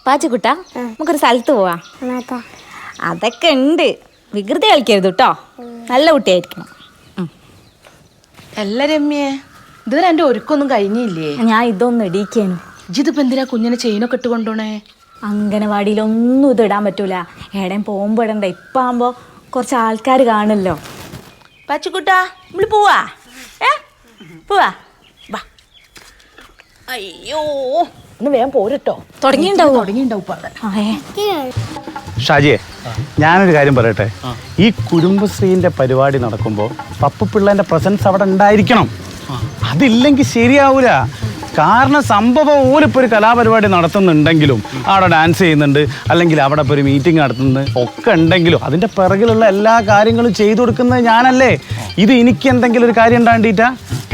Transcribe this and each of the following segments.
പാച്ചുകുട്ട നമുക്കൊരു സ്ഥലത്ത് പോവാ. അതൊക്കെ ഉണ്ട്, വികൃതി കളിക്കരുത് കേട്ടോ, നല്ല കുട്ടിയായിരിക്കണം. അല്ല രമ്യേ, ഇതുവരെ എന്റെ ഒരുക്കൊന്നും കഴിഞ്ഞില്ലേ? ഞാൻ ഇതൊന്നും ഇടിക്കാനും. ഇതിപ്പോ എന്തിനാ കുഞ്ഞിനെ ചെയിനൊക്കെ ഇട്ട് കൊണ്ടോണേ? അംഗനവാടിയിലൊന്നും ഇത് ഇടാൻ പറ്റൂല, എവിടെയും പോകുമ്പോ ഇടണ്ട. ഇപ്പം ആകുമ്പോ കുറച്ച് ആൾക്കാർ കാണല്ലോ. പാച്ചുകുട്ടാ, നമ്മള് പോവാ. പോവാ. അയ്യോ, ഒന്ന് വേഗം പോരട്ടോ. തുടങ്ങിണ്ടാവും. ഷാജിയെ, ഞാനൊരു കാര്യം പറയട്ടെ. ഈ കുടുംബശ്രീന്റെ പരിപാടി നടക്കുമ്പോൾ പപ്പുപിള്ളേന്റെ പ്രസൻസ് അവിടെ ഉണ്ടായിരിക്കണം. അതില്ലെങ്കിൽ ശരിയാവൂല. കാരണം സംഭവം ഓലിപ്പോൾ ഒരു കലാപരിപാടി നടത്തുന്നുണ്ടെങ്കിലും അവിടെ ഡാൻസ് ചെയ്യുന്നുണ്ട്, അല്ലെങ്കിൽ അവിടെ ഇപ്പോൾ ഒരു മീറ്റിംഗ് നടത്തുന്നത് ഒക്കെ ഉണ്ടെങ്കിലും അതിൻ്റെ പിറകിലുള്ള എല്ലാ കാര്യങ്ങളും ചെയ്തു കൊടുക്കുന്നത് ഞാനല്ലേ. ഇത് എനിക്ക് എന്തെങ്കിലും ഒരു കാര്യം ഉണ്ടാണ്ടിട്ടാ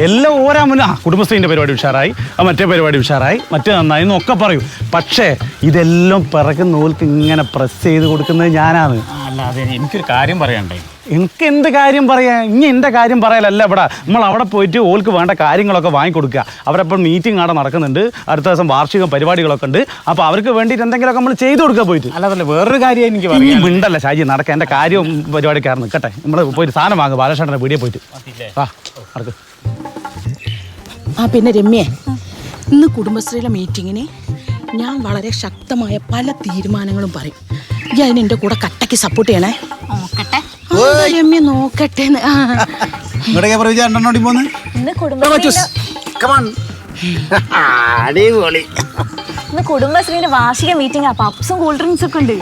എല്ലാം ഓരോ മുന്നേ കുടുംബശ്രീൻ്റെ പരിപാടി ഉഷാറായി, മറ്റേ പരിപാടി ഉഷാറായി, മറ്റേ നന്നായി എന്നൊക്കെ പറയും. പക്ഷേ ഇതെല്ലാം പിറകു നൂൽക്ക് ഇങ്ങനെ പ്രസ് ചെയ്ത് കൊടുക്കുന്നത് ഞാനാണ്. അല്ലാതെ എനിക്കൊരു കാര്യം പറയണ്ടേ? എനിക്ക് എന്ത് കാര്യം പറയാ? ഇനി എൻ്റെ കാര്യം പറയലല്ല ഇവിടെ. നമ്മൾ അവിടെ പോയിട്ട് ഓൾക്ക് വേണ്ട കാര്യങ്ങളൊക്കെ വാങ്ങിക്കൊടുക്കുക. അവരെപ്പോൾ മീറ്റിംഗ് അവിടെ നടക്കുന്നുണ്ട്, അടുത്ത ദിവസം വാർഷിക പരിപാടികളൊക്കെ ഉണ്ട്. അപ്പോൾ അവർക്ക് വേണ്ടിയിട്ട് എന്തെങ്കിലുമൊക്കെ നമ്മൾ ചെയ്തു കൊടുക്കുക പോയിട്ട്. അല്ലാതല്ല, വേറൊരു കാര്യം എനിക്ക് പറയാം. മിണ്ടല്ല ഷാജി, നടക്കുക. എൻ്റെ കാര്യം പരിപാടിക്കാരൻ നിൽക്കട്ടെ. നമ്മൾ പോയിട്ട് സാധനം വാങ്ങുക, ബാലകൃഷ്ണൻ്റെ വീടിയെ പോയിട്ട്. നടക്ക്. പിന്നെ രമ്യേ, ഇന്ന് കുടുംബശ്രീയിലെ മീറ്റിങ്ങിന് ഞാൻ വളരെ ശക്തമായ പല തീരുമാനങ്ങളും പറയും. ഈ അതിന് എൻ്റെ കൂടെ കട്ടയ്ക്ക് സപ്പോർട്ട് ചെയ്യണേ. രമ്യ നോക്കട്ടെ. കുടുംബശ്രീന്റെ വാർഷിക മീറ്റിംഗ്, പപ്സും കൂൾ ഡ്രിങ്ക്സ് ഒക്കെ ഉണ്ട്.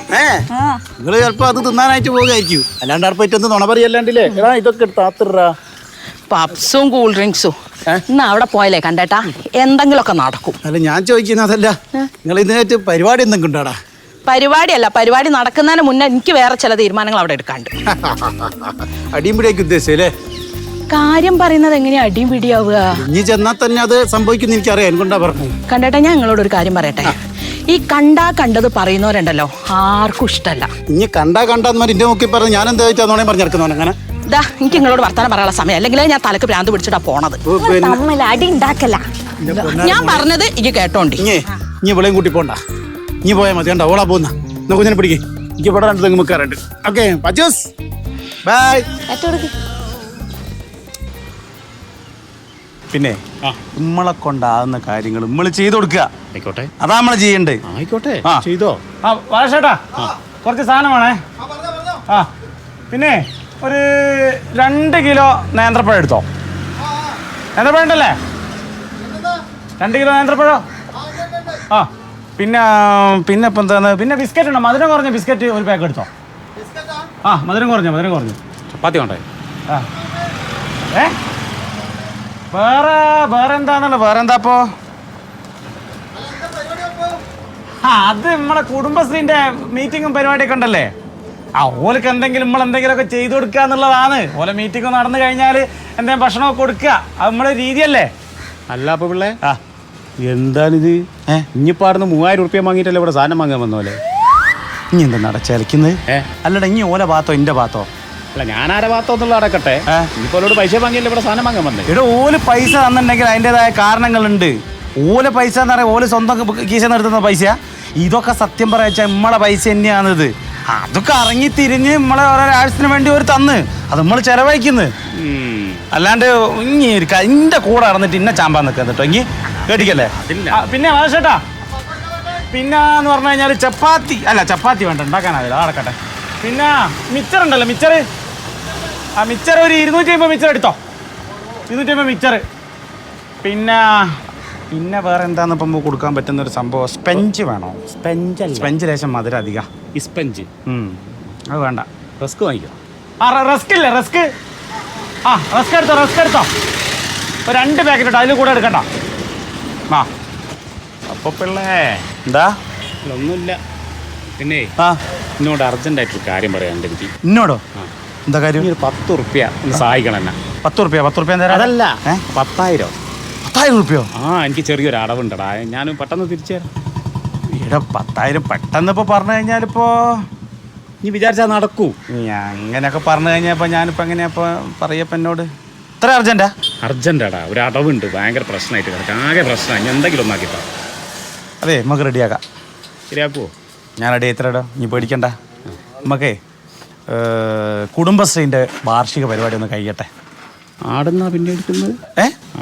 നിങ്ങൾ ചിലപ്പോ അത് തിന്നാനായിട്ട് പോകായിരിക്കും, അല്ലാണ്ട് അടുപ്പായിട്ടൊന്നും നുണ പറയല്ലാണ്ടില്ലേ. ഇതൊക്കെ താത്തിറാ പപ്സും കൂൾ ഡ്രിങ്ക്സും. ഇന്ന് അവിടെ പോയാലേ കണ്ടേട്ടാ എന്തെങ്കിലുമൊക്കെ നടക്കും. അല്ല, ഞാൻ ചോദിക്കുന്നതല്ല, നിങ്ങൾ ഇതിനായിട്ട് പരിപാടി എന്തെങ്കിലും ഉണ്ടോടാ? പരിപാടിയല്ല, പരിപാടി നടക്കുന്നതിന് മുന്നേ എനിക്ക് വേറെ ചില തീരുമാനങ്ങൾ അവിടെ എടുക്കാണ്ട്. അടിയും പിടിയൊക്കെ ഉദ്ദേശിച്ചല്ലേ? കാര്യം പറയുന്നത് എങ്ങനെയാ അടിയും പിടിയാവുക? ഇനി ചെന്നാൽ തന്നെ അത് സംഭവിക്കുന്ന എനിക്കറിയാം. എനിക്കൊണ്ടാ പറഞ്ഞു. കണ്ടേട്ടാ, ഞാൻ നിങ്ങളോട് ഒരു കാര്യം പറയട്ടെ. ഈ കണ്ടത് പറയുന്നവരുണ്ടല്ലോ, ആർക്കും ഇഷ്ടമല്ല. ഇനി കണ്ടാന്ന് എന്റെ നോക്കി പറഞ്ഞു ഞാൻ എന്താ ചോദിച്ചാൽ പറഞ്ഞിറക്കുന്നവൻ അങ്ങനെ. ഇതാ, എനിക്ക് നിങ്ങളോട് വർത്താനം പറയാനുള്ള സമയം, അല്ലെങ്കിൽ ഞാൻ തലക്ക് ഭ്രാന്ത് പിടിച്ചിട്ടാ പോണത്. അടി ഉണ്ടാക്കല്ല. ഞാൻ പറഞ്ഞത് ഇനി കേട്ടോണ്ടി. ഇനി ഇവിടെയും കൂട്ടി പോണ്ട, ഇനി പോയാൽ മതി. കണ്ടോ ഓളാ പോകുന്ന കുഞ്ഞിനെ പിടിക്കേ. എനിക്ക് ഇവിടെ രണ്ട് തെങ്ങ് മുക്കാറുണ്ട്. Okay പച്ചൂസ്, by. പിന്നെ നമ്മളെ കൊണ്ടാകുന്ന കാര്യങ്ങൾ നമ്മൾ ചെയ്തു കൊടുക്കുക. ആയിക്കോട്ടെ, അതാ നമ്മൾ ചെയ്യണ്ടേ. ആയിക്കോട്ടെ, ചെയ്തോ. ചേട്ടാ, കുറച്ച് സാധനം വേണേ. പിന്നെ ഒരു 2 കിലോ നേന്ത്രപ്പഴം എടുത്തോ. നേന്ത്രപ്പഴം ഉണ്ടല്ലേ? 2 കിലോ നേന്ത്രപ്പഴം. പിന്നെ ഇപ്പം എന്താണ്, പിന്നെ ബിസ്ക്കറ്റ് ഉണ്ടോ? മധുരം കുറഞ്ഞ ബിസ്ക്കറ്റ് ഒരു പാക്ക് എടുത്തോ. മധുരം കുറഞ്ഞു. ചപ്പാത്തി വേണ്ടേ? വേറെ എന്താന്നല്ലോ? വേറെ എന്താപ്പോ? അത് നമ്മളെ കുടുംബശ്രീന്റെ മീറ്റിങ്ങും പരിപാടിയൊക്കെ ഉണ്ടല്ലേ. ഓലക്ക് നമ്മളെന്തെങ്കിലുമൊക്കെ ചെയ്തു കൊടുക്കുക എന്നുള്ളതാണ്. ഓല മീറ്റിംഗ് നടന്നു കഴിഞ്ഞാൽ എന്തെങ്കിലും ഭക്ഷണമൊക്കെ കൊടുക്കുക, അത് നമ്മളെ രീതിയല്ലേ. അല്ല അപ്പൊ പിള്ളേ, എന്താണിത്? ഇനിയിപ്പോ അവിടുന്ന് 3000 റുപ്യ വാങ്ങിയിട്ടല്ലേ ഇവിടെ സാധനം വാങ്ങാൻ വന്നോലെ. ഇനി എന്താ നടച്ചലക്കുന്നത്? അല്ലടാ, ഇനി ഓല ഭാത്തോ എന്റെ ഭാത്തോ? അല്ല, ഞാൻ ആരെ ഭാത്തോ എന്നുള്ള അടക്കട്ടെ. ഇനിയിപ്പോ പൈസ വാങ്ങിയല്ലേ ഇവിടെ സാധനം വാങ്ങാൻ വന്നേ. ഇവിടെ ഓല് പൈസ തന്നിട്ടുണ്ടെങ്കിൽ അതിൻ്റെതായ കാരണങ്ങളുണ്ട്. ഓല പൈസ എന്ന് പറയാം, ഓല് സ്വന്തം കീശ നിർത്തുന്ന പൈസ. ഇതൊക്കെ സത്യം പറയാ നമ്മളെ പൈസ തന്നെയാണിത്. അതൊക്കെ ഇറങ്ങി തിരിഞ്ഞ് നമ്മളെ ഓരോ ആവശ്യത്തിന് വേണ്ടി ഒരു തന്ന് അത് നമ്മൾ ചെലവഴിക്കുന്നത്. അല്ലാണ്ട് ഇനി എന്റെ കൂടെ നടന്നിട്ട് ഇന്നെ ചാമ്പാൻ നിൽക്കുന്നത് കേട്ടോ. ഇനി കേട്ടിക്കല്ലേ. പിന്നെ ചേട്ടാ, പിന്നെ എന്ന് പറഞ്ഞു കഴിഞ്ഞാൽ ചപ്പാത്തി വേണ്ട, ഉണ്ടാക്കാനാവില്ല, അടക്കട്ടെ. പിന്നെ മിച്ചർ ഉണ്ടല്ലോ, മിച്ചർ ഒരു 250 മിച്ചർ എടുത്തോ. 250 മിച്ചർ. പിന്നെ വേറെ എന്താന്ന് ഇപ്പം കൊടുക്കാൻ പറ്റുന്ന ഒരു സംഭവം, സ്പെഞ്ച് വേണോ? സ്പെഞ്ച് ലേശം മധുരം അധികം. ഈ സ്പെഞ്ച് അത് വേണ്ട. റസ്ക് വാങ്ങിക്കോ. റസ്ക് ഇല്ലേ? റസ്ക് എടുത്തോ. ഒരു 2 പാക്കറ്റ് ഇട്ടോ, അതിൽ കൂടെ എടുക്കണ്ട. അപ്പൊ പിള്ളേ എന്താ? ഒന്നുമില്ല. പിന്നെ എന്നോട് അർജന്റായിട്ടൊരു കാര്യം പറയാനുണ്ട് എനിക്ക്. എന്നോടോ? എന്താ കാര്യം? 10 റുപ്യ ഒന്ന് സഹായിക്കണം എന്നെ. 10 റുപ്യ അതല്ല, 10,000. 10,000 റുപ്യോ? എനിക്ക് ചെറിയൊരു അടവുണ്ടടാ, ഞാൻ പെട്ടെന്ന് തിരിച്ചു തരാം. ഇവിടെ 10,000 പെട്ടെന്ന് ഇപ്പൊ പറഞ്ഞു കഴിഞ്ഞാലിപ്പോ നീ വിചാരിച്ചാൽ നടക്കൂ. അങ്ങനെയൊക്കെ പറഞ്ഞു കഴിഞ്ഞപ്പോ ഞാനിപ്പോ എങ്ങനെയാ പറയപ്പോ എന്നോട് ഇത്ര അർജന്റാടാ. ഒരു അടവുണ്ട്, ഭയങ്കര പ്രശ്നമായിട്ട് കിടക്കാം, ആകെ പ്രശ്നമായി. ഞാൻ എന്തെങ്കിലും ഒന്നാക്കിട്ടോ. അതെ നമുക്ക് റെഡിയാക്കാം. ശരിയാക്കുവോ? ഞാൻ റെഡി ആയിത്തരടോ, നീ പേടിക്കണ്ട. നമുക്കേ കുടുംബശ്രീൻ്റെ വാർഷിക പരിപാടി ഒന്ന് കഴിയട്ടെ. ആടുന്നാ പിന്നെ എടുക്കുന്നത്?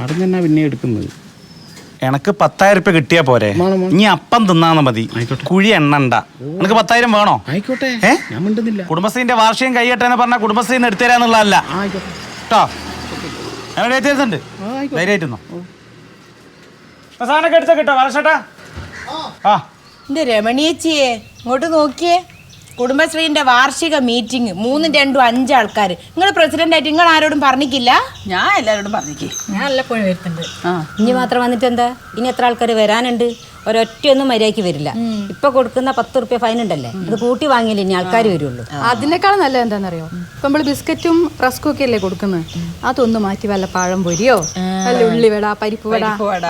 ആടുന്ന പിന്നെ എടുക്കുന്നത്? എനക്ക് 10,000 രൂപ കിട്ടിയാ പോരെ? നീ അപ്പം തിന്നാന്ന് മതി, കുഴി എണ്ണണ്ട. നിനക്ക് 10,000 വേണോ? ആയിക്കോട്ടെ, ഞാൻ മിണ്ടുന്നില്ല. കുടുംബശ്രീന്റെ വാർഷികം കഴിയട്ടെ എന്ന് പറഞ്ഞാൽ കുടുംബശ്രീന്ന് എടുത്തുതരാന്നുള്ളതല്ല കേട്ടോ. ഞാൻ റെഡി ആയിട്ടുണ്ട്, ധൈര്യമായിട്ടുന്നോ. സാധനമൊക്കെ എടുത്താ കിട്ടോ വർഷട്ടാ. ആ എന്റെ രമണിയേച്ചിയെ ഇങ്ങോട്ട് നോക്കിയേ. കുടുംബശ്രീന്റെ വാർഷിക മീറ്റിംഗ് 3, 2, 5 ആൾക്കാർ. നിങ്ങൾ പ്രസിഡന്റ് ആയിട്ട് നിങ്ങൾ ആരോടും പറഞ്ഞിട്ടില്ല? ഞാൻ എല്ലാവരോടും പറഞ്ഞിക്കേ. ഞാൻ എല്ലപ്പോഴും വരുന്നുണ്ട്. ഇനി മാത്രം വന്നിട്ട് എന്താ? ഇനി എത്ര ആൾക്കാർ വരാനുണ്ട്? ഒരൊറ്റയൊന്നും മര്യാദയ്ക്ക് വരില്ല. ഇപ്പൊ കൊടുക്കുന്ന 10 റുപ്യ ഫൈൻ ഉണ്ടല്ലേ, അത് കൂട്ടി വാങ്ങിയില്ല ഇനി ആൾക്കാർ വരുള്ളൂ. അതിനേക്കാളും നല്ലത് എന്താണെന്നറിയോ? ഇപ്പൊ നമ്മള് ബിസ്ക്കറ്റും റസ്കും ഒക്കെ അല്ലേ കൊടുക്കുന്നത്, അതൊന്ന് മാറ്റി വല്ല പഴം പൊരിയോ വല്ല ഉള്ളിവട, പരിപ്പ് വട,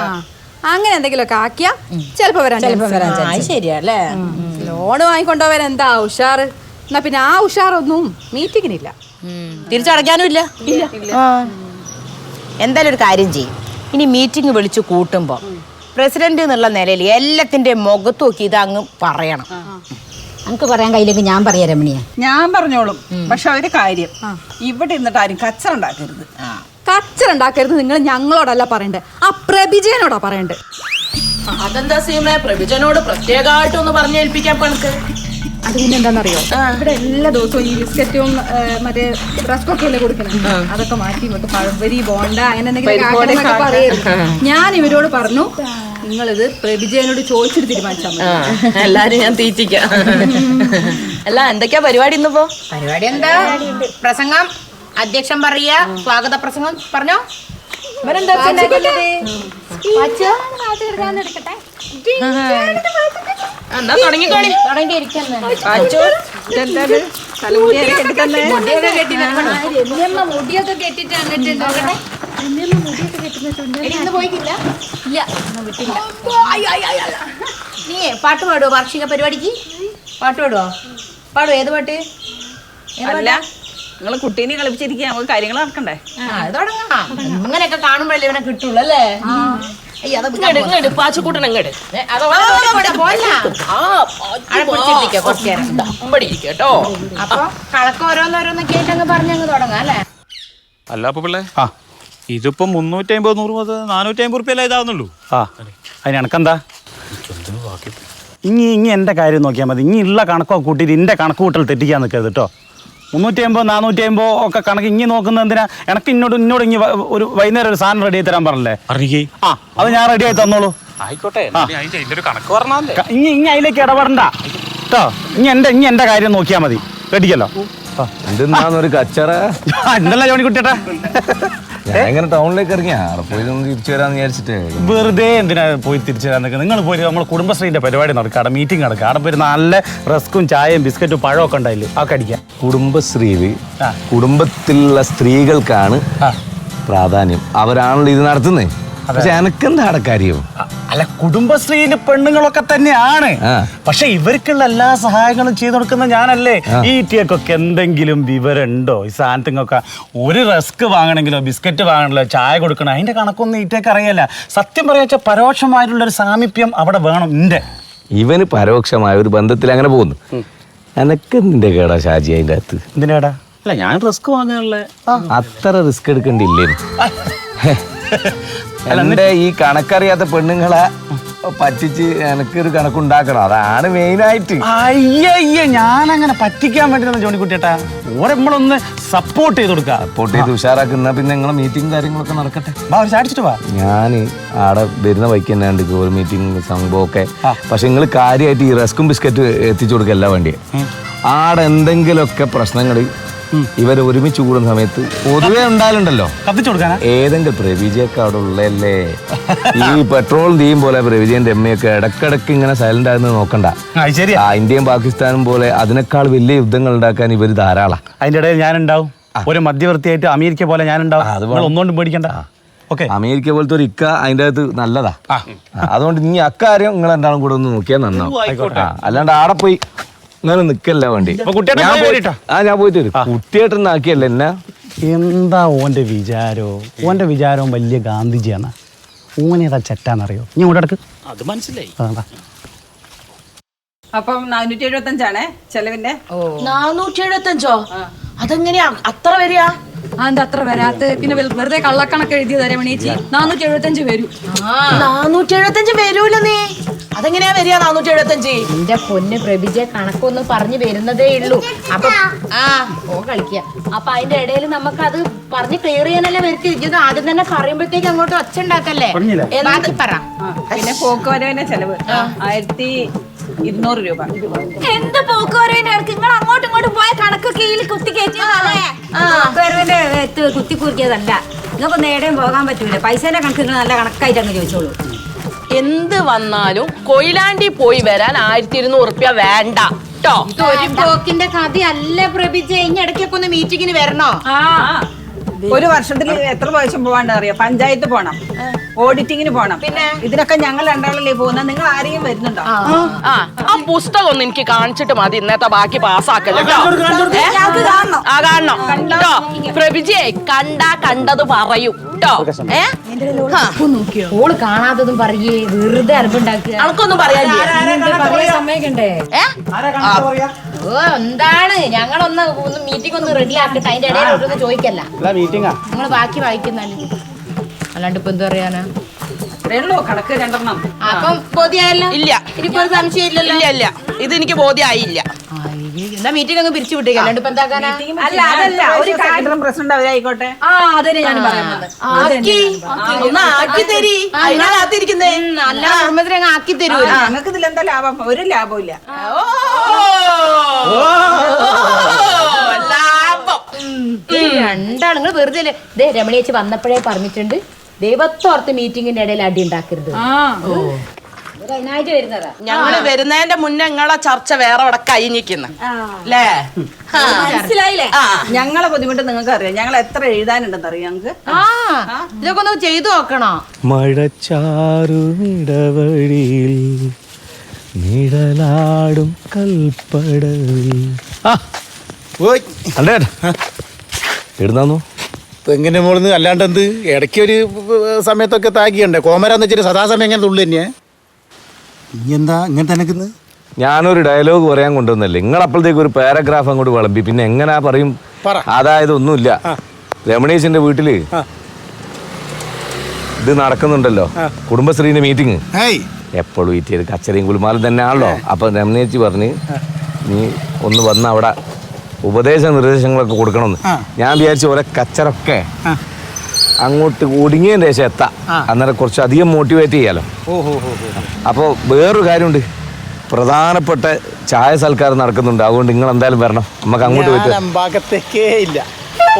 അങ്ങനെ എന്തെങ്കിലുമൊക്കെ ആക്കിയാ ചിലപ്പോ വരാൻ. ശരിയല്ലേ? ലോണ് വാങ്ങിക്കൊണ്ടുപോകാൻ എന്താ ഉഷാറ്? എന്നാ പിന്നെ ആ ഉഷാറൊന്നും മീറ്റിങ്ങിനില്ല, തിരിച്ചടയ്ക്കാനും ഇല്ല. എന്തായാലും ഒരു കാര്യം ചെയ്യും, ഇനി മീറ്റിംഗ് വിളിച്ചു കൂട്ടുമ്പോ പ്രസിഡന്റ് എന്നുള്ള നിലയിൽ എല്ലാത്തിന്റെ മുഖത്ത് നോക്കി ഇത് അങ്ങ് പറയണം. നമുക്ക് പറയാൻ കയ്യിലേക്ക് ഞാൻ പറയാം രമണിയ. ഞാൻ പറഞ്ഞോളും. പക്ഷെ ഒരു കാര്യം, ഇവിടെ ഇരുന്നിട്ട് ആരും കച്ചറ ഉണ്ടാക്കരുത്. കച്ചറ ഉണ്ടാക്കരുത് നിങ്ങൾ ഞങ്ങളോടല്ല പറയണ്ടേ, ആ പ്രഭിജയനോടാ പറയണ്ടേ. അതെന്താ സീമേ, പ്രഭിജനോട് പ്രത്യേകമായിട്ടൊന്ന് പറഞ്ഞേൽപ്പിക്കാൻ പണക്ക്. അത് പിന്നെ എന്താണെന്നറിയോ, ഇവിടെ എല്ലാ ദിവസവും ഈ ബിസ്ക്കറ്റും മറ്റേ റസ്കൊക്കെ അല്ലേ കൊടുക്കുന്നത്, അതൊക്കെ മാറ്റി ഇങ്ങോട്ട് പഴംപൊരി, ബോണ്ട, അങ്ങനെ എന്തെങ്കിലും പറയരുത്. ഞാൻ ഇവരോട് പറഞ്ഞു, നിങ്ങളിത് പ്രഭിജയനോട് ചോദിച്ചിട്ട് തീരുമാനിച്ചാൽ മതി. എല്ലാരും ഞാൻ തീറ്റിക്കാം. അല്ല എന്തൊക്കെയാ പരിപാടി ഇന്നിപ്പോ? പരിപാടി എന്താ? പ്രസംഗം, അധ്യക്ഷൻ പറയാ, സ്വാഗത പ്രസംഗം പറഞ്ഞോ. നീ പാട്ട് പാടുവോ? വാർഷിക പരിപാടിക്ക് പാട്ട് പാടുവോ? പാടുവോ? ഏത് പാട്ട്? അല്ല, നിങ്ങൾ കുട്ടീനെ കളിപ്പിച്ചിരിക്കുക, നമുക്ക് കാര്യങ്ങൾ നടക്കണ്ടേ? ഇങ്ങനെയൊക്കെ കാണുമ്പോഴല്ലേ ഇവനെ കിട്ടുള്ളൂ അല്ലേ? അപ്പൊ കളക്കം ഓരോന്നോരോന്നൊക്കെ ആയിട്ട് അങ്ങ് പറഞ്ഞങ്ങ് തുടങ്ങാം അല്ലേ? അല്ല അപ്പൊ പിള്ളേ, ഇതിപ്പോ 350, 100, 450 റുപ്യ അല്ലേ ഇതാവുന്നുള്ളൂ. അതിന് എനക്കെന്താ? ഇനി എൻ്റെ കാര്യം നോക്കിയാൽ മതി. ഇനി ഉള്ള കണക്കോ കൂട്ടിയിട്ട് എൻ്റെ കണക്ക് കൂട്ടൽ തെറ്റിക്കാൻ നിൽക്കരുത് കേട്ടോ. 350, 450 ഒക്കെ കണക്ക് ഇങ്ങി നോക്കുന്നത് എന്തിനാ? എനക്ക് ഇന്നോട് ഇനി ഒരു വൈകുന്നേരം ഒരു സാധനം റെഡി ആയി തരാൻ പറഞ്ഞല്ലേ? അത് ഞാൻ റെഡി ആയി തന്നോളൂ. ആയിക്കോട്ടെ, കണക്ക് പറഞ്ഞാലേ. ഇനി അതിലേക്ക് ഇടപെടണ്ട കേട്ടോ. ഇനി എൻ്റെ കാര്യം നോക്കിയാൽ മതി. റെഡിക്കല്ലോ. എന്തെന്നാന്നൊരു കച്ചറ എന്തല്ല ജോണിക്കുട്ടിയേട്ടാ, എങ്ങനെ ടൗണിലേക്ക് ഇറങ്ങിയാ പോയി തിരിച്ചു വരാന്ന് വിചാരിച്ചിട്ട്. വെറുതെ എന്തിനാ പോയി തിരിച്ചു തരാൻ നിൽക്കുക? നിങ്ങൾ പോയി നമ്മുടെ കുടുംബശ്രീന്റെ പരിപാടി നടക്കുക, അവിടെ മീറ്റിംഗ് നടക്കുക, അവിടെ പോയി നല്ല റസ്കും ചായയും ബിസ്ക്കറ്റും പഴവും ഒക്കെ ഉണ്ടായില്ലേ, ആ കടിക്കാം. കുടുംബശ്രീയില് കുടുംബത്തിലുള്ള സ്ത്രീകൾക്കാണ് പ്രാധാന്യം, അവരാണല്ലോ ഇത് നടത്തുന്നത്. പക്ഷെ എനക്കെന്താ കാര്യം? അല്ല, കുടുംബശ്രീയിൽ പെണ്ണുങ്ങളൊക്കെ തന്നെയാണ്, പക്ഷെ ഇവർക്കുള്ള എല്ലാ സഹായങ്ങളും ചെയ്തു കൊടുക്കുന്ന ഞാനല്ലേ. ഈ ടീക്കൊക്കെ എന്തെങ്കിലും വിവരമുണ്ടോ? ഈ സാധനത്തിനൊക്കെ ഒരു റസ്ക് വാങ്ങണമെങ്കിലോ ബിസ്ക്കറ്റ് വാങ്ങണല്ലോ ചായ കൊടുക്കണം, അതിന്റെ കണക്കൊന്നും ഈറ്റേക്ക് അറിയില്ല. സത്യം പറയാ പരോക്ഷമായിട്ടുള്ള ഒരു സാമീപ്യം അവിടെ വേണം. ഇവന് പരോക്ഷമായ ഒരു ബന്ധത്തിൽ അങ്ങനെ പോകുന്നു. എനക്ക് നിന്റെ കേടാ ഷാജി അതിൻ്റെ അകത്ത്. എന്തിനാടാ? അല്ല, ഞാൻ റിസ്ക് വാങ്ങാനുള്ള അത്ര റിസ്ക് എടുക്കണ്ടില്ലേ? എന്റെ ഈ കണക്കറിയാത്ത പെണ്ണുങ്ങളെ പറ്റിച്ച് എനക്കൊരു കണക്കുണ്ടാക്കണം, അതാണ് മെയിനായിട്ട്. അയ്യയ്യ, ഞാനങ്ങനെ പറ്റിക്കാൻ വേണ്ടി ജോണിക്കുട്ടിയേട്ടാ, ഓരെ നമ്മളൊന്ന് സപ്പോർട്ട് ചെയ്ത് കൊടുക്കുക. സപ്പോർട്ട് ചെയ്ത് ഉഷാറാക്കുന്ന പിന്നെ നിങ്ങളെ മീറ്റിംഗ് കാര്യങ്ങളൊക്കെ നടക്കട്ടെ. ചാടിച്ചിട്ട് വാ. ഞാൻ ആടെ വരുന്ന വൈക്ക് തന്നെ ഉണ്ട് ഒരു മീറ്റിംഗ് സംഭവമൊക്കെ. പക്ഷെ നിങ്ങൾ കാര്യമായിട്ട് ഈ റസ്കും ബിസ്ക്കറ്റ് എത്തിച്ചു കൊടുക്കല്ല വേണ്ടി. ആടെ എന്തെങ്കിലുമൊക്കെ പ്രശ്നങ്ങൾ ഇവർ ഒരുമിച്ച് കൂടുന്ന സമയത്ത് പൊതുവെ ഉണ്ടാലുണ്ടല്ലോ, കത്തിച്ചു കൊടുക്കാനാ? ഏതെങ്കിലും പ്രവിജയൊക്കെ അവിടെ ഉള്ളല്ലേ. ഈ പെട്രോൾ തീയും പോലെ പ്രവിജയന്റെ അമ്മയൊക്കെ ഇടക്കിടക്ക് ഇങ്ങനെ സൈലന്റ് ആയിരുന്നു നോക്കണ്ട. ഇന്ത്യയും പാകിസ്ഥാനും പോലെ അതിനേക്കാൾ വലിയ യുദ്ധങ്ങൾ ഉണ്ടാക്കാൻ ഇവർ ധാരാളം. അതിന്റെ ഇടയിൽ ഞാനുണ്ടാവും, ഒരു മധ്യവർത്തിയായിട്ട് അമേരിക്ക പോലെ ഞാനുണ്ടാവും. ഒന്നുകൊണ്ടും പേടിക്കണ്ട. അമേരിക്ക പോലത്തെ ഒരു ഇക്ക അതിന്റെ അകത്ത് നല്ലതാ. അതുകൊണ്ട് ഇനി അക്കാര്യം നിങ്ങൾ രണ്ടാളും കൂടെ ഒന്ന് നോക്കിയാൽ നന്നാവും. അല്ലാണ്ട് ആടെ പോയി അങ്ങനെ നിക്കല്ല വേണ്ടി. ഞാൻ പോയിട്ട് വരും. കുട്ടിയേട്ടനാക്കിയല്ല എന്നാ. എന്താ ഓന്റെ വിചാരവും വലിയ ഗാന്ധിജിയാണ്. ഓനേതാ ചെറ്റാന്നറിയോ? നീ ഇങ്ങോട്ട് എടുക്ക്. അത് മനസ്സിലായി. അപ്പം 475 ചെലവിന്റെ. 475? അതെങ്ങനെയാ അത്ര വരിക? അതെന്താ അത്ര വരാത്ത? പിന്നെ വെറുതെ കള്ളക്കണക്ക് എഴുതിയത് രമണിയേച്ചി. 475 വരും. 475 വരൂല നീ. അതെങ്ങനെയാ വരിക 475? എന്റെ പൊന്ന് പ്രഭിജ, കണക്കൊന്നും പറഞ്ഞു വരുന്നതേ ഉള്ളൂ. അപ്പൊ ഓ കളിക്കുക. അപ്പൊ അതിന്റെ ഇടയിൽ നമുക്ക് അത് പറഞ്ഞ് ക്ലിയർ ചെയ്യാനല്ലേ വരുത്തി. ഇത് ആദ്യം തന്നെ പറയുമ്പോഴത്തേക്ക് അങ്ങോട്ട് ഒച്ച ഉണ്ടാക്കല്ലേ. ബാക്കി പറ. പിന്നെ പോക്ക് വരവിന്റെ ചെലവ് 1200 രൂപ. എന്ത് പോക്കുവരവിന്റെ ഇടയ്ക്ക് നിങ്ങൾ അങ്ങോട്ടും ഇങ്ങോട്ടും പോയ കണക്ക് കീഴിൽ കുത്തി കയറ്റിയതല്ലേ? കുത്തി കുറിക്കിയതല്ല. നിങ്ങൾക്ക് നേടെയും പോകാൻ പറ്റൂല. പൈസേന്റെ കണക്ക് നിങ്ങൾ നല്ല കണക്കായിട്ട് അങ്ങ് ചോദിച്ചോളൂ. എന്ത് വന്നാലും കൊയിലാണ്ടി പോയി വരാൻ 1200 ഉറുപ്പ്യ വേണ്ട ട്ടോ. ഒരു പോക്കിന്റെ കഥയല്ല പ്രഭിജ. ഇനി ഇടയ്ക്കൊക്കെ ഒന്ന് മീറ്റിങ്ങിന് വരണോ? ഒരു വർഷത്തിൽ എത്ര പ്രാവശ്യം പോവാണ്ട് അറിയോ? പഞ്ചായത്ത് പോണം, ഓഡിറ്റിങ്ങിന് പോണം. പിന്നെ ഇതിനൊക്കെ ഞങ്ങൾ രണ്ടാളല്ലേ പോകുന്നത്. നിങ്ങൾ ആരെയും വരുന്നുണ്ടോ? ആ പുസ്തകം ഒന്ന് എനിക്ക് കാണിച്ചിട്ട് മതി ഇന്നത്തെ ബാക്കി പാസ്സാക്കല്ലോ. കാണണം കേട്ടോ. പ്രഭിജയെ കണ്ടത് പറയൂ ട്ടോ. ഓള് കാണാത്തതും പറയേ, വെറുതെ അലമ്പുണ്ടാക്കുക. അനക്കൊന്നും പറയാൻ സമ്മതിക്കണ്ടേ? ഓ എന്താണ്, ഞങ്ങളൊന്ന് മീറ്റിംഗ് ഒന്ന് റെഡി ആക്കട്ടെ. അതിന്റെ ഇടയിൽ ഒട്ടൊന്ന് ചോദിക്കല്ല. നിങ്ങൾ ബാക്കി വായിക്കുന്നാലും അല്ലാണ്ട് ഇപ്പൊ എന്ത് പറയാനാ? കണക്ക് 2 അപ്പം ബോധ്യായല്ലോ? ഇല്ല, ഇനിയിപ്പോ സംശയം ഇല്ലല്ലോ. ഇല്ല, ഇത് എനിക്ക് ബോധ്യമായില്ല. എന്നാ മീറ്റിംഗ് അങ്ങ് പിരിച്ചു വിട്ടേക്ക്. അല്ലാണ്ട് ഇപ്പൊ എന്താക്കാനാ? അല്ല, അതല്ല, ഒരു കാര്യം പ്രസിഡന്റ് അവരായിക്കോട്ടെ. അതിനെ ഞാൻ പറയാൻ ഒന്ന് ആക്കി തരി. അതിനകത്തിരിക്കുന്നേ നല്ല കുടുംബത്തിനെ അങ്ങ് ആക്കി തരൂ. ഞങ്ങൾക്ക് ഇതിലെന്താ ലാഭം? ഒരു ലാഭവും ഇല്ല. രണ്ടാണ് നിങ്ങൾ വെറുതെ അല്ലേ. ദേ രമണിയേച്ചി വന്നപ്പോഴേ പറഞ്ഞിട്ടുണ്ട്, ദൈവത്തോർത്ത് മീറ്റിംഗിന്റെ ഇടയിൽ അടി ഉണ്ടാക്കരുത്. അതിനായിട്ട് വരുന്നതാ. ഞങ്ങള് വരുന്നതിന്റെ മുന്നേ നിങ്ങളെ ചർച്ച വേറെ അവിടെ കഴിഞ്ഞിരിക്കുന്നു അല്ലേ? മനസ്സിലായില്ലേ? ഞങ്ങളെ ബുദ്ധിമുട്ട് നിങ്ങൾക്ക് അറിയാം. ഞങ്ങൾ എത്ര എഴുതാനുണ്ടെന്ന് അറിയാം ഞങ്ങൾക്ക്. ഇതൊക്കെ ഒന്ന് ചെയ്തു നോക്കണോ? മഴച്ചാറുമിടവഴിയിൽ നിഴലാടും കൽപ്പടവിൽ. എഴുതാന്നു എങ്ങനെ മോളിന്ന് അല്ലാണ്ട് എന്ത് ഇടയ്ക്ക് ഒരു സമയത്തൊക്കെ താക്കിയുണ്ടേ. കോമരാന്ന് വെച്ചിട്ട് സദാസമയം എങ്ങനെ തുള്ളു തന്നെയാ. ഇനി എന്താ ഇങ്ങനെ തന്നെ? ഞാനൊരു ഡയലോഗ് പറയാൻ കൊണ്ടുവന്നല്ലേ, നിങ്ങൾ അപ്പോഴത്തേക്ക് ഒരു പാരഗ്രാഫ് അങ്ങോട്ട് വിളമ്പി. പിന്നെ എങ്ങനാ പറയും? അതായത് ഒന്നുമില്ല, രമണീഷിന്റെ വീട്ടില് ഇത് നടക്കുന്നുണ്ടല്ലോ, കുടുംബശ്രീന്റെ മീറ്റിംഗ്. എപ്പോഴും ഈറ്റിയത് കച്ചറയും കുലുമാലും തന്നെയാണല്ലോ. അപ്പൊ രമണീച്ചി പറഞ്ഞ് നീ ഒന്ന് വന്ന് അവിടെ ഉപദേശ നിർദ്ദേശങ്ങളൊക്കെ കൊടുക്കണമെന്ന്. ഞാൻ വിചാരിച്ചു ഓരോ കച്ചറൊക്കെ അങ്ങോട്ട് ഒടുങ്ങിയതിന് ശേഷം എത്താം. അന്നേരം കുറച്ച് അധികം മോട്ടിവേറ്റ് ചെയ്യാലോ. അപ്പോൾ വേറൊരു കാര്യമുണ്ട്, പ്രധാനപ്പെട്ട ചായ സൽക്കാരം നടക്കുന്നുണ്ട്. അതുകൊണ്ട് നിങ്ങൾ എന്തായാലും വരണം. നമുക്ക് അങ്ങോട്ട് പറ്റും. ഭാഗത്തേക്കേ ഇല്ല.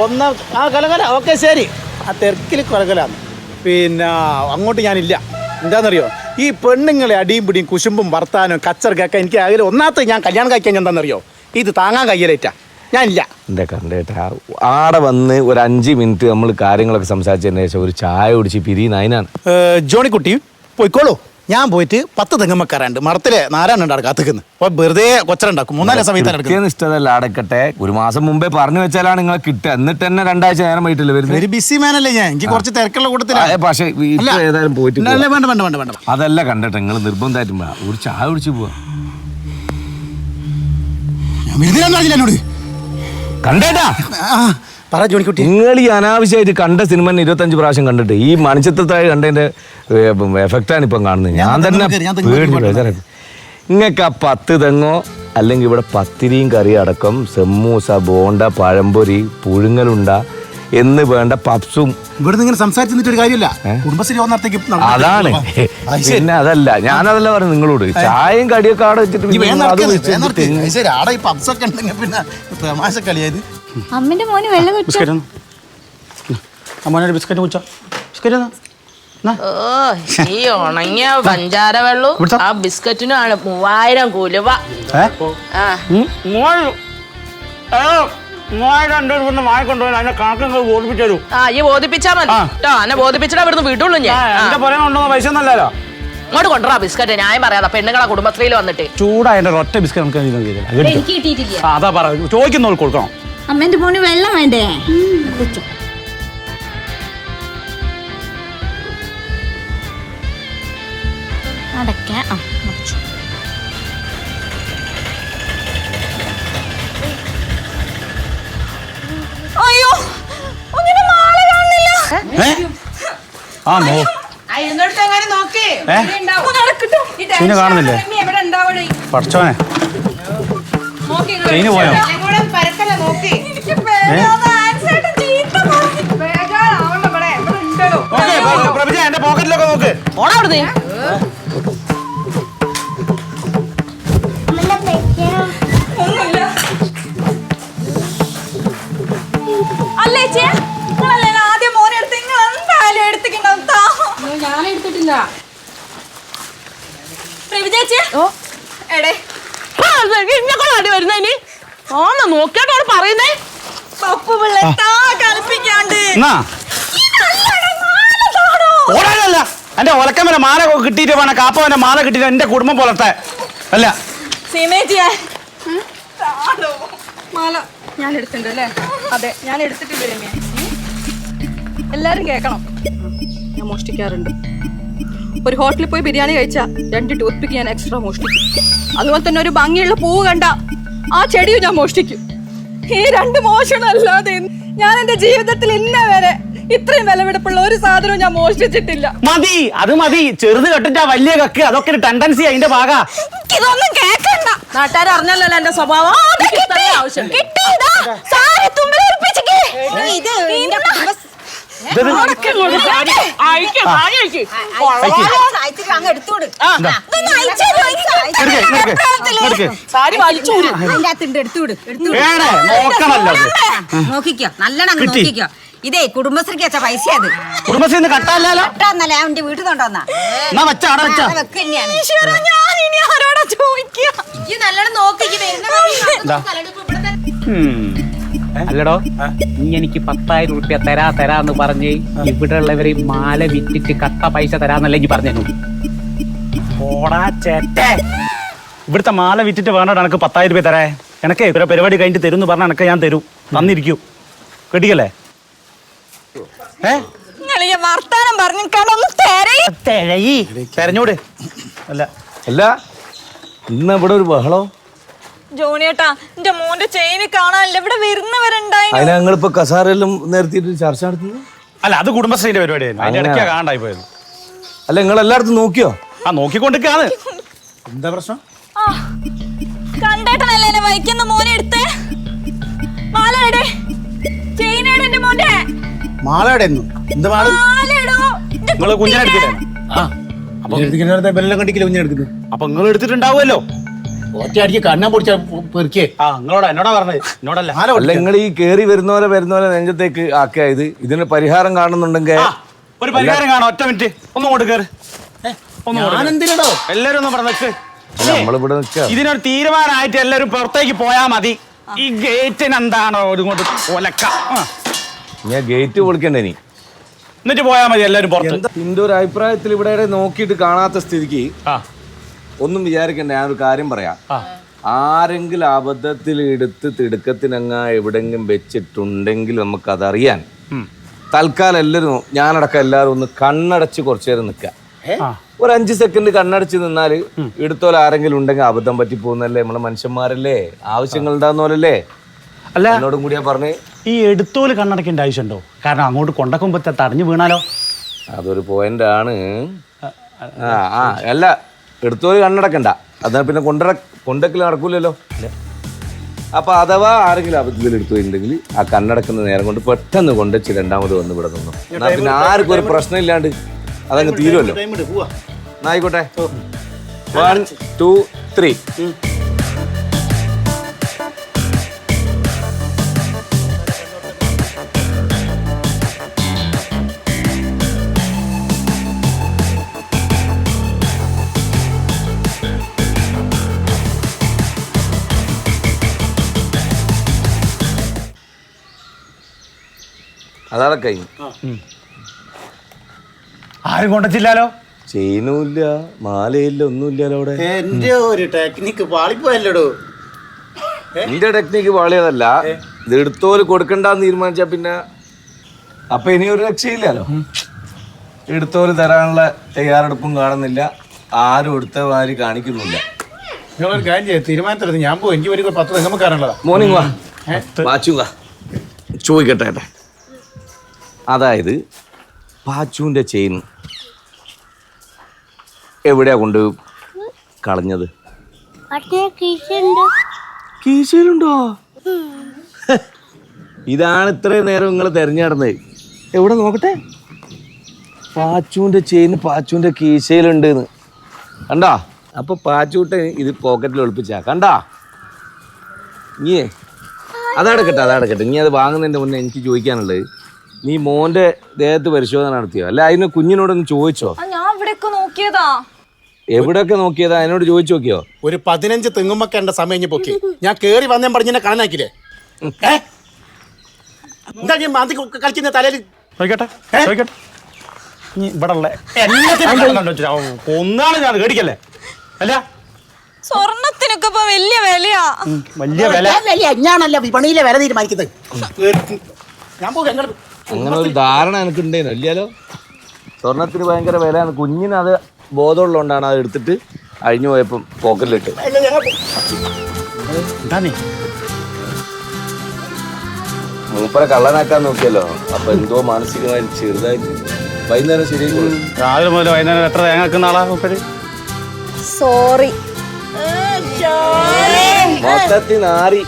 ഒന്നാം ആ കലകല ഓക്കെ ശരി, ആ തിരക്കിൽ കൊലകലാന്ന്. പിന്നെ അങ്ങോട്ട് ഞാനില്ല. എന്താണെന്നറിയോ, ഈ പെണ്ണുങ്ങളെ അടിയും പിടിയും കുശുമ്പും വർത്താനും കച്ചറക്കൊക്കെ എനിക്ക് അതിൽ ഒന്നാമത്തെ ഞാൻ കല്യാണം കഴിക്കാൻ എന്താണെന്നറിയോ, ഇത് താങ്ങാൻ കയ്യിലേറ്റാ. ഞാനില്ല. എൻ്റെ കണ്ടേട്ടാ, ആടെ വന്ന് ഒരു 5 മിനിറ്റ് നമ്മൾ കാര്യങ്ങളൊക്കെ സംസാരിച്ചതിന് ശേഷം ഒരു ചായ കുടിച്ച് പിരിയുന്ന അതിനാണ്. ജോണിക്കുട്ടി പോയിക്കോളൂ. ഞാൻ പോയിട്ട് 10 തെങ്ങമ്മക്കാരുണ്ട്, മറത്തിലെ നാരായണുണ്ടാണ് കാത്തുക്കുന്നു. അപ്പോൾ വെറുതെ കൊച്ചറുണ്ടാക്കും. 3-4 സമയത്താണ് ഇഷ്ടതല്ല അടക്കട്ടെ. ഒരു മാസം മുമ്പേ പറഞ്ഞു വെച്ചാലാണ് നിങ്ങളെ കിട്ടുക. എന്നിട്ട് തന്നെ 2 ആഴ്ച നേരം പോയിട്ടില്ല വരുന്നത്. ഒരു ബിസി മാനല്ലേ ഞാൻ. എനിക്ക് കുറച്ച് തിരക്കുള്ള കൂട്ടത്തിലാണ്. പക്ഷേ ഏതായാലും പോയിട്ട് വേണ്ട. അതല്ല കണ്ടട്ടെ, നിങ്ങൾ നിർബന്ധമായിട്ടും ഒരു ചായ കുടിച്ച് പോവാ. എന്നോട് കണ്ടേട്ടാ പറ ജോണിക്കുട്ടി. നിങ്ങൾ ഈ അനാവശ്യമായിട്ട് കണ്ട സിനിമ 25 പ്രാവശ്യം കണ്ടിട്ട് ഈ മണിച്ചിത്രത്താഴ് കണ്ടതിന്റെ എഫക്റ്റാണ് ഇപ്പം കാണുന്നത്. ഞാൻ തന്നെ നിങ്ങൾക്ക് ആ 10 തെങ്ങോ അല്ലെങ്കിൽ ഇവിടെ പത്തിരിയും കറി അടക്കം സെമ്മൂസ, ബോണ്ട, പഴംപൊരി, പുഴുങ്ങലുണ്ട എന്ന് വേണ്ട പപ്സും. ഇവിടെ ഇങ്ങനെ സംസാരിച്ചിട്ട് ഒരു കാര്യമില്ല. കുടുംബശ്രീ അതാണ്. പിന്നെ അതല്ല, ഞാനതല്ല പറഞ്ഞു നിങ്ങളോട്, ചായയും കടിയൊക്കെ ആടെ വെച്ചിട്ട് തമാശ കളിയായത്. അമ്മന്റെ മോന് വെള്ളം ബിസ്ക്കറ്റ് ബിസ്ക്കറ്റ് കുടിച്ചോ. ബിസ്ക്കറ്റ് ഈ ഉണങ്ങിയ പഞ്ചാര വെള്ളവും ആ ബിസ്ക്കറ്റിനാണ് 3000 കുലുവ. 3000 വാങ്ങിക്കൊണ്ടുപോയി അതിന്റെ കണക്ക് ബോധിപ്പിച്ചു. ഈ ബോധിപ്പിച്ചാ മതി കേട്ടോ. എന്നെ ബോധിപ്പിച്ചിട്ട് അവിടുന്ന് വിടുള്ളൂ ഞാൻ. പൈസ ഒന്നല്ലോ ഇങ്ങോട്ട് കൊണ്ടുവരാ ബിസ്ക്കറ്റ്. ന്യായം പറയാതെ പെണ്ണുങ്ങളെ കുടുംബശ്രീയിൽ വന്നിട്ട് ചൂടായ ഒറ്റ ബിസ്ക്കറ്റ് നമുക്ക് എനിക്ക് കിട്ടിയിട്ടില്ല. അതാ പറ, ചോദിക്കുന്നവർക്ക് കൊടുക്കണം. അമ്മന്റെ മോന് വെള്ളം വേണ്ടേ? അടയ്ക്കാൻ അയ്യോ ഒന്നിനെ മാല കാണുന്നില്ല. ആ നോ ഇരുന്നോട്ടെങ്ങനെ നോക്കി ഏ നടക്കട്ടോ. ഈ ചെയിന് കാണുന്നില്ലേ? രമ്യ എവിടെ ഉണ്ടാവണേ? പഠിച്ചോനെ നോക്കി ഇങ്ങള്. ചെയിന് പോയോ കൂടെ പരക്കല നോക്കി എനിക്ക് പേടിയാവുന്നു. ആൻസേട്ടൻ ചീത്ത പറഞ്ഞു. ബേജാറാവണ്ട ഇവിടെ. ഇവിടെ ഉണ്ടല്ലോ. പ്രഭിജ എന്റെ പോക്കറ്റിലൊക്കെ നോക്ക് ഓടാ അവിടുന്ന്. ഒന്നുമില്ല. അല്ലേ ചേ നിങ്ങളല്ലേ ആദ്യം മോനെ എടുത്ത് നിങ്ങൾ എന്തായാലും എടുത്തിട്ടുണ്ടാവും. ഞാൻ എടുത്തിട്ടില്ല. ചേച്ചി എടേ ഇഞ്ഞൊക്കെ വരുന്നതിന് ആന്ന് നോക്കിയാട്ടോ പറയുന്നേ. പപ്പു പിള്ള കളിപ്പിക്കാണ്ട് എന്നാ ഓടാനല്ല എന്റെ ഒലക്കമ്മ മാല കിട്ടിയിട്ട് വേണം കാപ്പവന്റെ മാല കിട്ടിയിട്ട് എന്റെ കുടുംബം പോലത്തെ അല്ല സീമേജിയെ മാല ഞാൻ എടുത്തിട്ടുണ്ട് അല്ലേ? അതെ ഞാൻ എടുത്തിട്ടുണ്ട് രമ്യ. എല്ലാരും കേക്കണം, ഞാൻ മോഷ്ടിക്കാറുണ്ട്. ഒരു ഹോട്ടലിൽ പോയി ബിരിയാണി കഴിച്ച 2 ടൂത്ത് പിക്ക് ഞാൻ എക്സ്ട്രാ മോഷ്ടിക്കും. അതുപോലെ തന്നെ ഒരു ഭംഗിയുള്ള പൂവ് കണ്ട ആ ചെടിയും ഞാൻ മോഷ്ടിക്കും. ഈ 2 മോഷണമല്ലാതെ ഞാൻ എന്റെ ജീവിതത്തിൽ ഇന്ന വരെ ഇത്രയും വിലപിടിപ്പുള്ള ഒരു സാധനവും ഞാൻ മോഷ്ടിച്ചിട്ടില്ല. മതി അത് മതി. ചെറുത് കെട്ടിട്ടാ വലിയ കക്ക് അതൊക്കെ ഒരു ടെൻഡൻസി അതിന്റെ ഭാഗാ. ഇതൊന്നും കേക്കണ്ട. നാട്ടുകാർ അറിഞ്ഞല്ലോ എന്റെ സ്വഭാവം. ആവശ്യം സാരി വലിച്ചൂട്. നോക്കണല്ലോ നോക്കിക്കോ നല്ലോണം നോക്കിക്കോ. ഇതേ കുടുംബശ്രീക്ക് വെച്ച പൈസ അത്. കുടുംബശ്രീന്ന് കട്ടല്ലോ കട്ടാന്നല്ല ഞാൻ എന്റെ വീട്ടിൽ കൊണ്ടുവന്നാ എന്നാ വെച്ചാ അവിടെ വെച്ചാ വെക്ക് തന്നെയാണ്. ഞാൻ ഇനി ആരോടാ ചോദിക്കുക? ഈ നല്ലോണം നോക്കി അല്ലടോ നീ എനിക്ക് 10,000 റുപ്യ തരാന്ന് പറഞ്ഞ് ഇവിടെ ഉള്ളവര് മാല വിറ്റിട്ട് കട്ട പൈസ തരാന്നല്ലേ എനിക്ക് പറഞ്ഞു. ഓടാ ചേട്ടേ ഇവിടുത്തെ മാല വിറ്റിട്ട് വേണ്ട എനക്ക് 10,000 രൂപ തരേ. എനക്ക് ഇവരെ പരിപാടി കഴിഞ്ഞിട്ട് തരും എന്ന് പറഞ്ഞാൽ എനക്ക് ഞാൻ തരൂ. തന്നിരിക്കൂ കെട്ടിക്കല്ലേ? വർത്താനം പറഞ്ഞു തെരഞ്ഞോട് അല്ല അല്ല ഇന്ന് ഇവിടെ ഒരു ബഹളോ? ജോണിയേട്ടാ എന്റെ മോന്റെ ചെയിന് കാണാനില്ല. ഇവിടെ വരുന്നവരുണ്ടായി. അതിന് ഞങ്ങളിപ്പോ കസാരെല്ലാം നിർത്തിയിട്ട് ചർച്ച നടത്തുന്നു. അല്ല അത് കുടുംബശ്രീന്റെ പരിപാടിയായിരുന്നു. അതിന്റെ ഇടയ്ക്കാ കാണാണ്ടായി പോയത്. അല്ല നിങ്ങൾ എല്ലായിടത്തും നോക്കിയോ? ആ നോക്കിക്കൊണ്ടിരിക്കാണ്. എന്താ പ്രശ്നം? കണ്ടേട്ടനല്ലേ എന്നെ വൈക്കുന്ന മോനെ എടുത്തേ. മാലയുടെ ചെയിനേടെ എന്റെ മോന്റെ മാലയുടെ എന്താ മാല? മാലയിടോ. നിങ്ങള് കുഞ്ഞിനെടുക്കില്ലേ? ബെല്ലം കണ്ടിക്കില്ല കുഞ്ഞെടുക്കുന്നത്. അപ്പൊ നിങ്ങൾ എടുത്തിട്ടുണ്ടാവുമല്ലോ. ഒറ്റയടിക്ക് കണ്ണാൻ പൊടിച്ച പെറുക്കേ. ആ നിങ്ങളോടാ എന്നോടാ പറഞ്ഞത്, എന്നോടല്ല. അല്ല നിങ്ങൾ ഈ കേറി വരുന്നവരെ നെഞ്ചത്തേക്ക് ആക്കിയത് ഇതിന് പരിഹാരം കാണുന്നുണ്ടെങ്കിൽ ഒരു പരിഹാരം കാണാം. ഒറ്റ മിനിറ്റ് ഒന്നും കൊണ്ട് കയറി. ഞാനെന്തിനോ എല്ലാരും ഒന്ന് പറഞ്ഞ് നമ്മളിവിടെ നിൽക്കുക. ഇതിനൊരു തീരുമാനമായിട്ട് എല്ലാരും പുറത്തേക്ക് പോയാ മതി. ഈ ഗേറ്റിന് എന്താണോ ഇങ്ങോട്ട് ഒലക്ക. ഞാൻ ഗേറ്റ് പൊളിക്കണ്ടേ നീ എന്നിട്ട് പോയാ മതി എല്ലാരും പുറത്ത്. എന്റെ ഒരു അഭിപ്രായത്തിൽ ഇവിടെ നോക്കിയിട്ട് കാണാത്ത സ്ഥിതിക്ക് ഒന്നും വിചാരിക്കണ്ട. ഞാനൊരു കാര്യം പറയാം. ആരെങ്കിലും അബദ്ധത്തിൽ എടുത്ത് തിടുക്കത്തിനങ്ങ എവിടെങ്കിലും വെച്ചിട്ടുണ്ടെങ്കിൽ നമുക്കതറിയാൻ തൽക്കാലം എല്ലാവരും ഞാനടക്കം എല്ലാവരും ഒന്ന് കണ്ണടച്ച് കുറച്ചു നേരം നിൽക്കുക. ഒരു 5 സെക്കൻഡ് കണ്ണടച്ച് നിന്നാല് എടുത്തോലെ ആരെങ്കിലും ഉണ്ടെങ്കിൽ അബദ്ധം പറ്റി പോകുന്നല്ലേ. നമ്മളെ മനുഷ്യന്മാരല്ലേ, ആവശ്യങ്ങൾ ഉണ്ടാകുന്നോലല്ലേ. അല്ല എന്നോടും കൂടിയാ പറഞ്ഞേ. ഈ എടുത്തോല് കണ്ണടക്കേണ്ട ആവശ്യമുണ്ടോ? കാരണം അങ്ങോട്ട് കൊണ്ടക്കുമ്പത്തെ തടഞ്ഞു വീണാലോ? അതൊരു പോയിന്റ് ആണ്. അല്ല എടുത്തോല് കണ്ണടക്കണ്ട. അതാ പിന്നെ കൊണ്ടക്കൽ നടക്കൂലല്ലോ. അപ്പൊ അഥവാ ആരെങ്കിലും അബദ്ധത്തിൽ എടുത്തുണ്ടെങ്കിൽ ആ കണ്ണടക്കുന്ന നേരം കൊണ്ട് പെട്ടെന്ന് കൊണ്ടുവച്ച് 2ാമത് വന്ന് ഇവിടെ നിന്നു. എന്നാ പിന്നെ ആർക്കും ഒരു പ്രശ്നം ഇല്ലാണ്ട് അതങ്ങ് തീരുമല്ലോ. ആയിക്കോട്ടെ. 1 2 3. അതാണ് കഴിഞ്ഞു. ആരും കൊണ്ടച്ചില്ലാലോ. ചെയിനുമില്ല, മാലയില്ല, ഒന്നുമില്ലല്ലോ അവിടെ. എന്റെ ഒരു ടെക്നിക്ക് പാളിപ്പോയല്ലോ. എന്റെ ടെക്നിക്ക് പാളിയതല്ല. ഇത് എടുത്തോല് കൊടുക്കണ്ടെന്ന് തീരുമാനിച്ചാ പിന്നെ അപ്പൊ ഇനി ഒരു രക്ഷയില്ലല്ലോ. എടുത്തോല് തരാനുള്ള തയ്യാറെടുപ്പും കാണുന്നില്ല. ആരും എടുത്ത മാതിരി കാണിക്കുന്നില്ല. നിങ്ങളൊരു കാര്യം ചെയ്യും, തീരുമാനത്തിലെടുത്ത് ഞാൻ പോകും. എനിക്ക് ഒരു 10 തെങ്ങുമക്കാരുള്ളതാ. മോർണിംഗ് വാ പാച്ചു വാ ചോദിക്കട്ടെ. അതായത് പാച്ചുവിന്റെ ചെയിൻ എവിടെയാ കൊണ്ട് കളഞ്ഞത്? കീശയിലുണ്ടോ? ഇതാണ് ഇത്രയും നേരം നിങ്ങൾ തെരഞ്ഞെടുന്നത്. എവിടെ നോക്കട്ടെ. പാച്ചുവിന്റെ ചെയിൻ പാച്ചുവിന്റെ കീശയിലുണ്ട് കണ്ടാ? അപ്പൊ പാച്ചൂട്ട് ഇത് പോക്കറ്റിൽ ഒളിപ്പിച്ചാ കണ്ടാ? നീ അതടക്കട്ടെ. നീ അത് വാങ്ങുന്നതിന്റെ മുന്നേ എനിക്ക് ചോദിക്കാനുള്ളത്, നീ മോന്റെ ദേഹത്ത് പരിശോധന നടത്തിയോ? അല്ല അതിന് കുഞ്ഞിനോടൊന്ന് ചോദിച്ചോ? ഞാൻ ഇവിടെയൊക്കെ നോക്കിയതാ. എവിടെയൊക്കെ നോക്കിയതാ? അതിനോട് ചോദിച്ചു നോക്കിയോ? ഒരു 15 തെങ്ങുമക്കേണ്ട സമയം പൊക്കി ഞാൻ കേറി വന്നേ പറഞ്ഞ കാണാക്കില്ലേ? എന്താ ഞാൻ മാന്തി കളിക്കുന്ന തലയിൽ ചോദിക്കട്ടെ. ഇവിടെ ഉള്ള ഒന്നാണ് ഞാൻ പേടിക്കല്ലേ? അല്ല സ്വർണത്തിനൊക്കെ ഇപ്പൊ വലിയ വിലയാ. വലിയ വില ഞാനല്ല വിപണിയിലെ വില തീരുമാനിക്കുന്നത്. ഞാൻ പോകും. അങ്ങനെ ഒരു ധാരണ എനിക്ക് ഉണ്ടേനോ? ഇല്ലല്ലോ. സ്വർണത്തിന് ഭയങ്കര വിലയാണ്. കുഞ്ഞിന് അത് ബോധമുള്ളതുകൊണ്ടാണ് അത് എടുത്തിട്ട് അഴിഞ്ഞു പോയപ്പം പോക്കറ്റിലിട്ട്. മൂപ്പരെ കള്ളനാക്കാൻ നോക്കിയല്ലോ. അപ്പൊ എന്തോ മാനസികമായി ചെറുതായിട്ട് വൈകുന്നേരം ശരിയായി. രാവിലെ മുതൽ വൈകുന്നേരം എത്ര തേങ്ങ വെക്കുന്ന ആളാ മൂപ്പര്? സോറി. മൊത്തത്തിൽ നാറി.